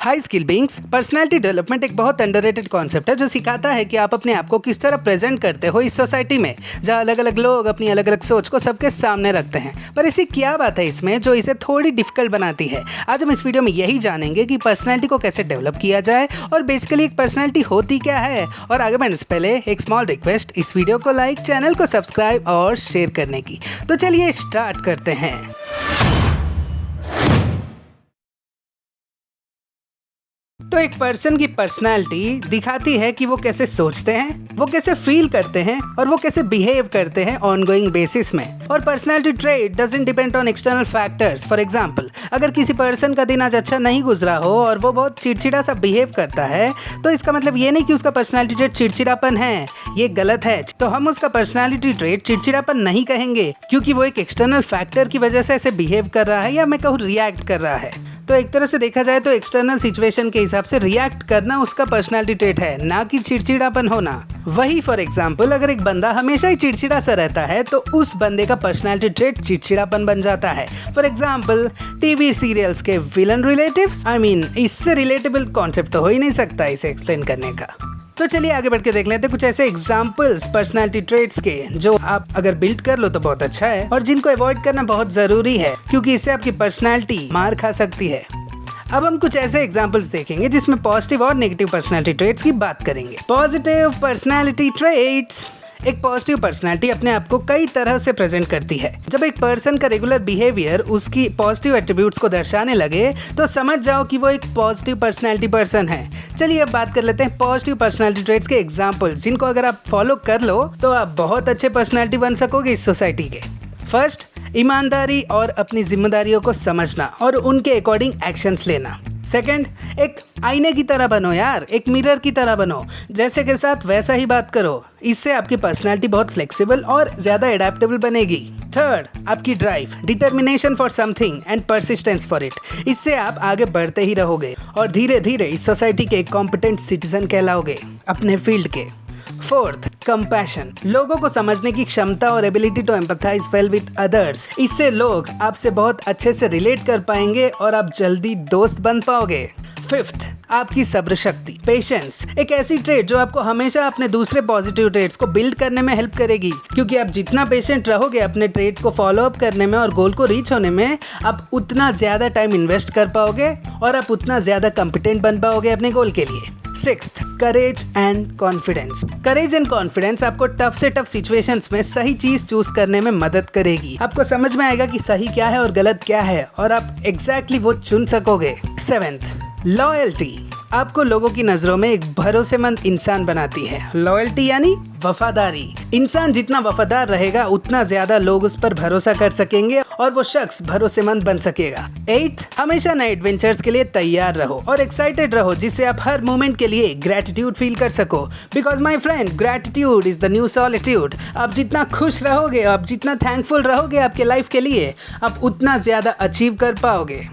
High skill beings personality development एक बहुत underrated concept है जो सिखाता है कि आप अपने आप को किस तरह प्रेजेंट करते हो इस सोसाइटी में, जहाँ अलग अलग लोग अपनी अलग अलग सोच को सबके सामने रखते हैं। पर ऐसी क्या बात है इसमें जो इसे थोड़ी डिफिकल्ट बनाती है? आज हम इस वीडियो में यही जानेंगे कि पर्सनालिटी को कैसे डेवलप किया जाए और बेसिकली एक पर्सनालिटी होती क्या है। और आगे बढ़ने से पहले एक स्मॉल रिक्वेस्ट, इस वीडियो को लाइक, चैनल को सब्सक्राइब और शेयर करने की। तो चलिए स्टार्ट करते हैं। तो एक पर्सन की पर्सनालिटी दिखाती है कि वो कैसे सोचते हैं, वो कैसे फील करते हैं और वो कैसे बिहेव करते हैं ऑनगोइंग बेसिस में। और personality trait doesn't depend on external factors. For example, अगर किसी पर्सन का दिन आज अच्छा नहीं गुजरा हो और वो बहुत चिड़चिड़ा सा बिहेव करता है, तो इसका मतलब ये नहीं कि उसका पर्सनालिटी ट्रेट चिड़चिड़ापन है। ये गलत है। तो हम उसका पर्सनालिटी ट्रेट चिड़चिड़ापन नहीं कहेंगे, क्योंकि वो एक एक्सटर्नल फैक्टर की वजह से ऐसे बिहेव कर रहा है या मैं कहूँ रिएक्ट कर रहा है। तो एक तरह से देखा जाए तो एक्सटर्नल सिचुएशन के हिसाब से रिएक्ट करना उसका पर्सनालिटी ट्रेट है, ना कि चिड़चिड़ापन होना। वही फॉर एग्जांपल, अगर एक बंदा हमेशा ही चिड़चिड़ा सा रहता है तो उस बंदे का पर्सनालिटी ट्रेट चिड़चिड़ापन बन जाता है। फॉर एग्जांपल, टीवी सीरियल्स के विलन रिलेटिव्स, इससे रिलेटेबल कॉन्सेप्ट तो हो ही नहीं सकता इसे एक्सप्लेन करने का। तो चलिए आगे बढ़ के देख लेते हैं कुछ ऐसे एग्जाम्पल्स पर्सनालिटी ट्रेट्स के जो आप अगर बिल्ड कर लो तो बहुत अच्छा है, और जिनको अवॉइड करना बहुत जरूरी है, क्योंकि इससे आपकी पर्सनालिटी मार खा सकती है। अब हम कुछ ऐसे एग्जाम्पल्स देखेंगे जिसमें पॉजिटिव और नेगेटिव पर्सनालिटी ट्रेट्स की बात करेंगे। Positive personality traits. एक पॉजिटिव पर्सनालिटी अपने आप को कई तरह से प्रेजेंट करती है। जब एक पर्सन का रेगुलर बिहेवियर उसकी पॉजिटिव एट्रीब्यूट्स को दर्शाने लगे तो समझ जाओ कि वो एक पॉजिटिव पर्सनालिटी पर्सन है। चलिए अब बात कर लेते हैं पॉजिटिव पर्सनालिटी ट्रेट्स के एग्जांपल्स, जिनको अगर आप फॉलो कर लो तो आप बहुत अच्छे पर्सनालिटी बन सकोगे इस सोसाइटी के। फर्स्ट, ईमानदारी और अपनी जिम्मेदारियों को समझना और उनके अकॉर्डिंग एक्शंस लेना। सेकंड, एक आईने की तरह बनो यार, एक मिरर की तरह बनो, जैसे के साथ वैसा ही बात करो। इससे आपकी पर्सनालिटी बहुत फ्लेक्सिबल और ज्यादा एडेप्टेबल बनेगी। थर्ड, आपकी drive, determination for something and persistence for it. इससे आप आगे बढ़ते ही रहोगे और धीरे धीरे इस सोसाइटी के एक कॉम्पिटेंट सिटीजन कहलाओगे अपने फील्ड के। फोर्थ, कंपैशन, लोगों को समझने की क्षमता और ability to empathise well with others. इससे लोग आपसे बहुत अच्छे से रिलेट कर पाएंगे और आप जल्दी दोस्त बन पाओगे। फिफ्थ, आपकी सब्र शक्ति, पेशेंस, एक ऐसी ट्रेट जो आपको हमेशा अपने दूसरे पॉजिटिव ट्रेट्स को बिल्ड करने में हेल्प करेगी, क्योंकि आप जितना पेशेंट रहोगे अपने ट्रेट को फॉलो अप करने में और गोल को रीच होने में, आप उतना ज्यादा टाइम इन्वेस्ट कर पाओगे और आप उतना ज्यादा कॉम्पिटेंट बन पाओगे अपने गोल के लिए। Sixth, courage and confidence. Courage and confidence आपको टफ से टफ सिचुएशंस में सही चीज चूज करने में मदद करेगी। आपको समझ में आएगा कि सही क्या है और गलत क्या है, और आप एग्जैक्टली वो चुन सकोगे। सेवेंथ, लॉयल्टी, आपको लोगों की नजरों में एक भरोसेमंद इंसान बनाती है। लॉयल्टी यानी वफादारी। इंसान जितना वफादार रहेगा उतना ज्यादा लोग उस पर भरोसा कर सकेंगे और वो शख्स भरोसेमंद बन सकेगा। एट्थ, हमेशा नए एडवेंचर्स के लिए तैयार रहो और एक्साइटेड रहो, जिससे आप हर मोमेंट के लिए ग्रेटिट्यूड फील कर सको। Because my friend, gratitude is the new solitude. आप जितना खुश रहोगे, आप जितना थैंकफुल रहोगे आपके लाइफ के लिए, आप उतना ज्यादा अचीव कर पाओगे।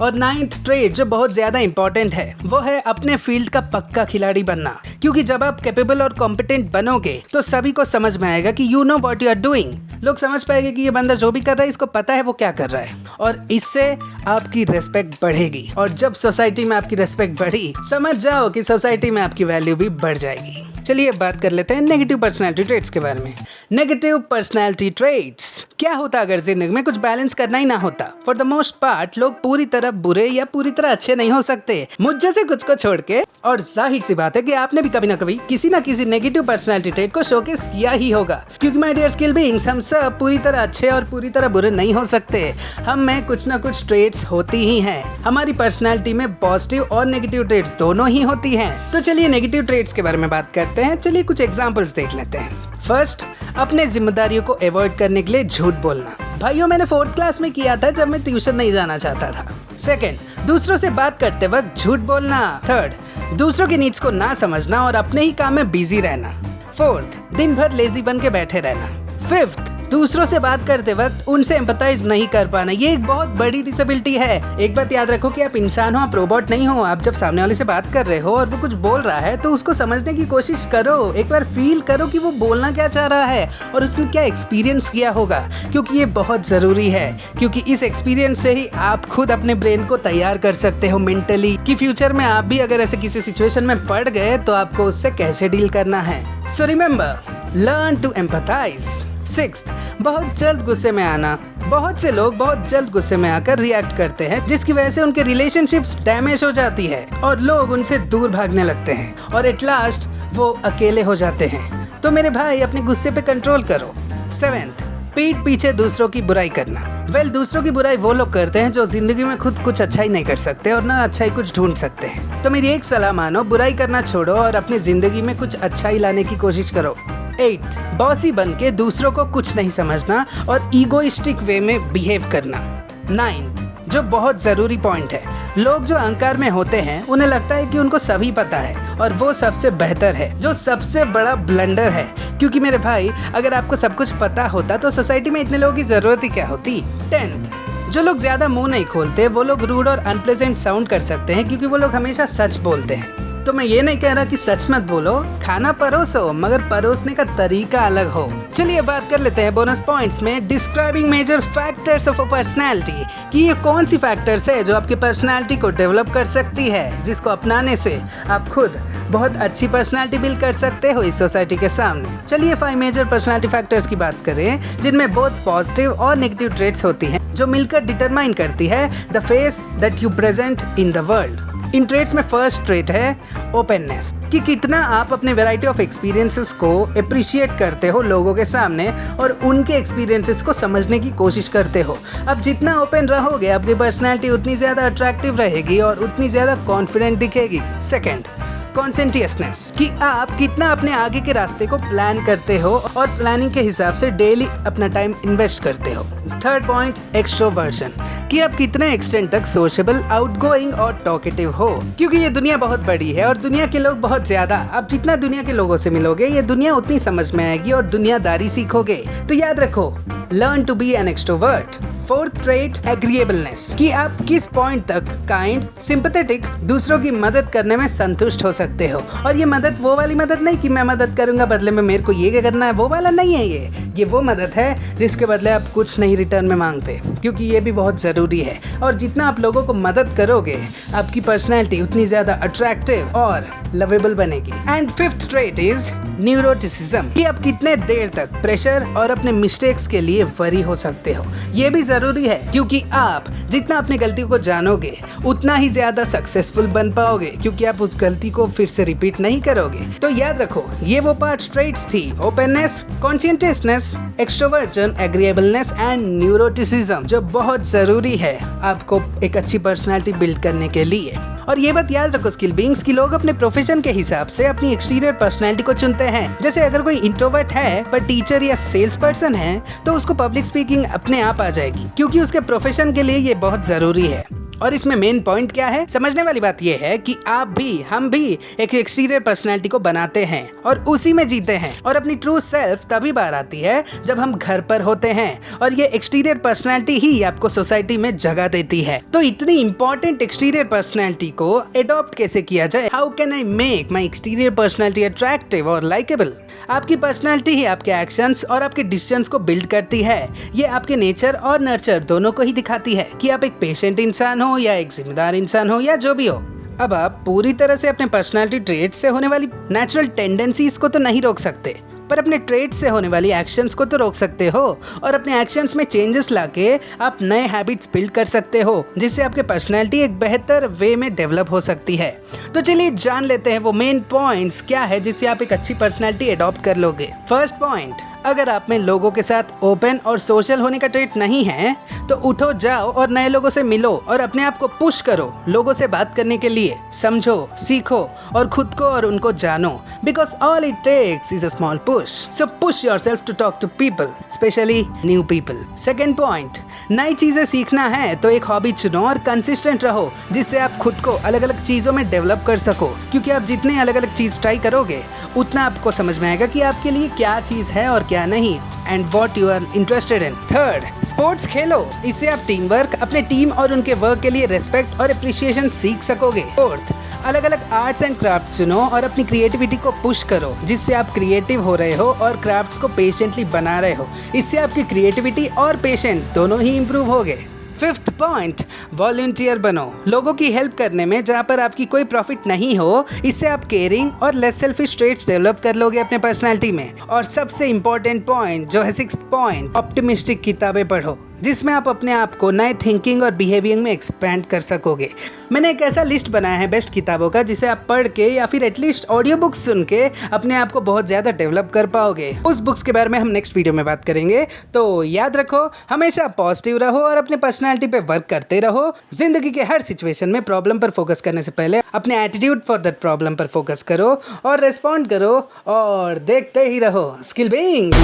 और नाइन्थ ट्रेट जो बहुत ज्यादा इंपॉर्टेंट है, वो है अपने फील्ड का पक्का खिलाड़ी बनना, क्योंकि जब आप कैपेबल और कॉम्पिटेंट बनोगे तो सभी को समझ में आएगा कि you know what you are doing. लोग समझ पाएंगे कि ये बंदा जो भी कर रहा है इसको पता है वो क्या कर रहा है, और इससे आपकी रेस्पेक्ट बढ़ेगी। और जब सोसाइटी में आपकी रेस्पेक्ट बढ़ी, समझ जाओ कि सोसाइटी में आपकी वैल्यू भी बढ़ जाएगी। चलिए बात कर लेते हैं नेगेटिव पर्सनालिटी ट्रेट्स के बारे में। नेगेटिव पर्सनालिटी ट्रेट्स, क्या होता अगर जिंदगी में कुछ बैलेंस करना ही ना होता? फॉर द मोस्ट पार्ट लोग पूरी तरह बुरे या पूरी तरह अच्छे नहीं हो सकते, मुझ जैसे कुछ को छोड़ के। और जाहिर सी बात है कि आपने भी कभी ना कभी किसी ना किसी नेगेटिव पर्सनालिटी ट्रेट को शोकेस किया ही होगा, क्योंकि माय डियर स्किल बीइंग्स, हम सब पूरी तरह अच्छे और पूरी तरह बुरे नहीं हो सकते। हम में कुछ ना कुछ ट्रेट्स होती ही हैं। हमारी पर्सनालिटी में पॉजिटिव और नेगेटिव ट्रेट्स दोनों ही होती हैं। तो चलिए नेगेटिव ट्रेट्स के बारे में बात करते हैं। चलिए कुछ एग्जांपल्स देख लेते हैं। फर्स्ट, अपने जिम्मेदारियों को अवॉइड करने के लिए झूठ बोलना। भाइयों, मैंने 4th क्लास में किया था जब मैं ट्यूशन नहीं जाना चाहता था। सेकंड, दूसरों से बात करते वक्त झूठ बोलना। थर्ड, दूसरों की नीड्स को ना समझना और अपने ही काम में बिजी रहना। फोर्थ, दिन भर लेजी बन के बैठे रहना। फिफ्थ, दूसरों से बात करते वक्त उनसे एम्पैथाइज नहीं कर पाना, ये एक बहुत बड़ी डिसेबिलिटी है। एक बात याद रखो कि आप इंसान हो, आप रोबोट नहीं हो। आप जब सामने वाले से बात कर रहे हो और वो कुछ बोल रहा है तो उसको समझने की कोशिश करो, एक बार फील करो कि वो बोलना क्या चाह रहा है और उसने क्या एक्सपीरियंस किया होगा, क्योंकि ये बहुत जरूरी है। क्योंकि इस एक्सपीरियंस से ही आप खुद अपने ब्रेन को तैयार कर सकते हो मेंटली कि फ्यूचर में आप भी अगर ऐसे किसी सिचुएशन में पड़ गए तो आपको उससे कैसे डील करना है। So remember, learn to empathise. 6th, बहुत जल्द गुस्से में आना। बहुत से लोग बहुत जल्द गुस्से में आकर रिएक्ट करते हैं, जिसकी वजह से उनके रिलेशनशिप्स डैमेज हो जाती है और लोग उनसे दूर भागने लगते हैं और एट लास्ट वो अकेले हो जाते हैं। तो मेरे भाई, अपने गुस्से पे कंट्रोल करो। 7th, पीठ पीछे दूसरों की बुराई करना। दूसरों की बुराई वो लोग करते हैं जो जिंदगी में खुद कुछ अच्छा ही नहीं कर सकते और ना अच्छा ही कुछ ढूंढ सकते हैं। तो मेरी एक सलाह मानो, बुराई करना छोड़ो और अपनी जिंदगी में कुछ अच्छा ही लाने की कोशिश करो। 8th, बॉसी बन के दूसरों को कुछ नहीं समझना और ईगोइस्टिक वे में बिहेव करना। 9th, जो बहुत जरूरी पॉइंट है, लोग जो अहंकार में होते हैं उन्हें लगता है कि उनको सभी पता है और वो सबसे बेहतर है, जो सबसे बड़ा ब्लंडर है। क्योंकि मेरे भाई, अगर आपको सब कुछ पता होता तो सोसाइटी में इतने लोगों की जरूरत ही क्या होती। 10th, जो लोग ज्यादा मुंह नहीं खोलते वो लोग रूड और अनप्लेजेंट साउंड कर सकते हैं, क्योंकि वो लोग हमेशा सच बोलते हैं। तो मैं ये नहीं कह रहा कि सच मत बोलो, खाना परोसो, मगर परोसने का तरीका अलग हो। चलिए बात कर लेते हैं बोनस पॉइंट्स में describing major factors of a personality, कि ये कौन सी फैक्टर्स है जो आपकी पर्सनैलिटी को डेवलप कर सकती है, जिसको अपनाने से आप खुद बहुत अच्छी पर्सनैलिटी बिल्ड कर सकते हो इस सोसाइटी के सामने। चलिए 5 मेजर पर्सनैलिटी फैक्टर्स की बात करें, जिनमें बहुत पॉजिटिव और नेगेटिव ट्रेट्स होती हैं, जो मिलकर डिटरमाइन करती है the face that you present in the world. In traits में फर्स्ट ट्रेट है ओपननेस, कि कितना आप अपने वैरायटी ऑफ एक्सपीरियंसेस को अप्रिशिएट करते हो लोगों के सामने और उनके एक्सपीरियंसेस को समझने की कोशिश करते हो। अब जितना ओपन रहोगे, आपकी पर्सनैलिटी उतनी ज़्यादा अट्रैक्टिव रहेगी और उतनी ज़्यादा कॉन्फिडेंट दिखेगी। सेकेंड, कॉन्सेंट्रियसनेस, कि आप कितना अपने आगे के रास्ते को प्लान करते हो और प्लानिंग के हिसाब से डेली अपना टाइम इन्वेस्ट करते हो। थर्ड पॉइंट, एक्सट्रोवर्जन, कि आप कितने एक्सटेंट तक सोशल, आउटगोइंग और टॉकेटिव हो, क्योंकि ये दुनिया बहुत बड़ी है और दुनिया के लोग बहुत ज्यादा। आप जितना दुनिया के लोगों से मिलोगे, ये दुनिया उतनी समझ में आएगी और दुनियादारी सीखोगे। तो याद रखो, learn to be an extrovert. Fourth trait, agreeableness, कि आप किस पॉइंट तक काइंड, सिंपैथेटिक, दूसरों की मदद करने में संतुष्ट हो सकते हो। और ये मदद वो वाली मदद नहीं कि मैं मदद करूंगा बदले में मेरे को ये करना है, वो वाला नहीं है। ये वो मदद है जिसके बदले आप कुछ नहीं रिटर्न में मांगते, क्योंकि ये भी बहुत ज़रूरी है। और जितना आप लोगों को मदद करोगे, आपकी पर्सनैलिटी उतनी ज़्यादा अट्रैक्टिव और लवेबल बनेगी। And fifth trait is neuroticism, कि आप कितने देर तक प्रेशर और अपने मिस्टेक्स के लिए वरी हो सकते हो। ये भी जरूरी है, क्योंकि आप जितना अपनी गलती को जानोगे उतना ही ज्यादा सक्सेसफुल बन पाओगे, क्योंकि आप उस गलती को फिर से रिपीट नहीं करोगे। तो याद रखो, ये वो 5 ट्रेट्स थी, openness, consciousness, extroversion, agreeableness and neuroticism, जो बहुत जरूरी है आपको एक अच्छी पर्सनैलिटी बिल्ड करने के लिए। और ये बात याद रखो स्किल बीइंग्स, की लोग अपने प्रोफेशन के हिसाब से अपनी एक्सटीरियर पर्सनैलिटी को चुनते हैं। जैसे अगर कोई इंट्रोवर्ट है पर टीचर या सेल्स पर्सन है, तो उसको पब्लिक स्पीकिंग अपने आप आ जाएगी, क्योंकि उसके प्रोफेशन के लिए ये बहुत जरूरी है। और इसमें मेन पॉइंट क्या है, समझने वाली बात यह है कि आप भी, हम भी एक एक्सटीरियर पर्सनैलिटी को बनाते हैं और उसी में जीते हैं। और अपनी ट्रू सेल्फ तभी बाहर आती है जब हम घर पर होते हैं, और ये एक्सटीरियर पर्सनैलिटी ही आपको सोसाइटी में जगह देती है। तो इतनी इंपॉर्टेंट एक्सटीरियर पर्सनैलिटी को अडॉप्ट कैसे किया जाए? How can I make my exterior personality attractive और लाइकेबल? आपकी पर्सनैलिटी ही आपके एक्शंस और आपके डिसीजंस को बिल्ड करती है। ये आपके नेचर और नर्चर दोनों को ही दिखाती है कि आप एक पेशेंट इंसान हो या एक जिम्मेदार इंसान हो या जो भी हो। अब आप पूरी तरह से अपने पर्सनैलिटी ट्रेट से होने वाली नेचुरल टेंडेंसीज को तो नहीं रोक सकते, पर अपने ट्रेट से होने वाली एक्शंस को तो रोक सकते हो। और अपने एक्शंस में चेंजेस लाके आप नए हैबिट्स बिल्ड कर सकते हो, जिससे आपके पर्सनैलिटी एक बेहतर वे में डेवलप हो सकती है। तो चलिए जान लेते हैं वो मेन पॉइंट्स क्या है जिससे आप एक अच्छी पर्सनैलिटी अडॉप्ट कर लोगे। फर्स्ट पॉइंट, अगर आप में लोगों के साथ ओपन और सोशल होने का ट्रेट नहीं है, तो उठो, जाओ और नए लोगों से मिलो और अपने आप को पुश करो लोगों से बात करने के लिए। समझो, सीखो और खुद को और उनको जानो, because all it takes is a small push. So push yourself to talk to people, specially new people. Second point, नई चीजें सीखना है तो एक हॉबी चुनो और कंसिस्टेंट रहो, जिससे आप खुद को अलग अलग चीजों में डेवलप कर सको, क्योंकि आप जितने अलग अलग चीज ट्राई करोगे उतना आपको समझ में आएगा कि आपके लिए क्या चीज है और क्या या नहीं and what you are interested in. Third, sports खेलो, इससे आप टीम वर्क, अपने टीम और उनके वर्क के लिए रेस्पेक्ट और अप्रिसिएशन सीख सकोगे। फोर्थ, अलग अलग आर्ट्स एंड क्राफ्ट चुनो और अपनी क्रिएटिविटी को पुश करो, जिससे आप क्रिएटिव हो रहे हो और क्राफ्ट्स को पेशेंटली बना रहे हो। इससे आपकी क्रिएटिविटी और पेशेंस दोनों ही इंप्रूव हो गए। फिफ्थ पॉइंट, वॉलंटियर बनो, लोगों की हेल्प करने में जहाँ पर आपकी कोई प्रॉफिट नहीं हो। इससे आप केयरिंग और लेस सेल्फिश ट्रेट्स डेवलप कर लोगे अपने पर्सनालिटी में। और सबसे इम्पोर्टेंट पॉइंट जो है सिक्स्थ पॉइंट, ऑप्टिमिस्टिक किताबें पढ़ो, जिसमें आप अपने आप को नए थिंकिंग और बिहेवियरिंग में एक्सपेंड कर सकोगे। मैंने एक ऐसा लिस्ट बनाया है बेस्ट किताबों का, जिसे आप पढ़ के या फिर एटलीस्ट ऑडियो बुक्स सुन के अपने आप को बहुत ज़्यादा डेवलप कर पाओगे। उस बुक्स के बारे में हम नेक्स्ट वीडियो में बात करेंगे। तो याद रखो, हमेशा पॉजिटिव रहो और अपने पर्सनैलिटी पे वर्क करते रहो। जिंदगी के हर सिचुएशन में प्रॉब्लम पर फोकस करने से पहले अपने एटीट्यूड फॉर दैट प्रॉब्लम पर फोकस करो और रेस्पॉन्ड करो और देखते ही रहो स्किल बीइंग्स।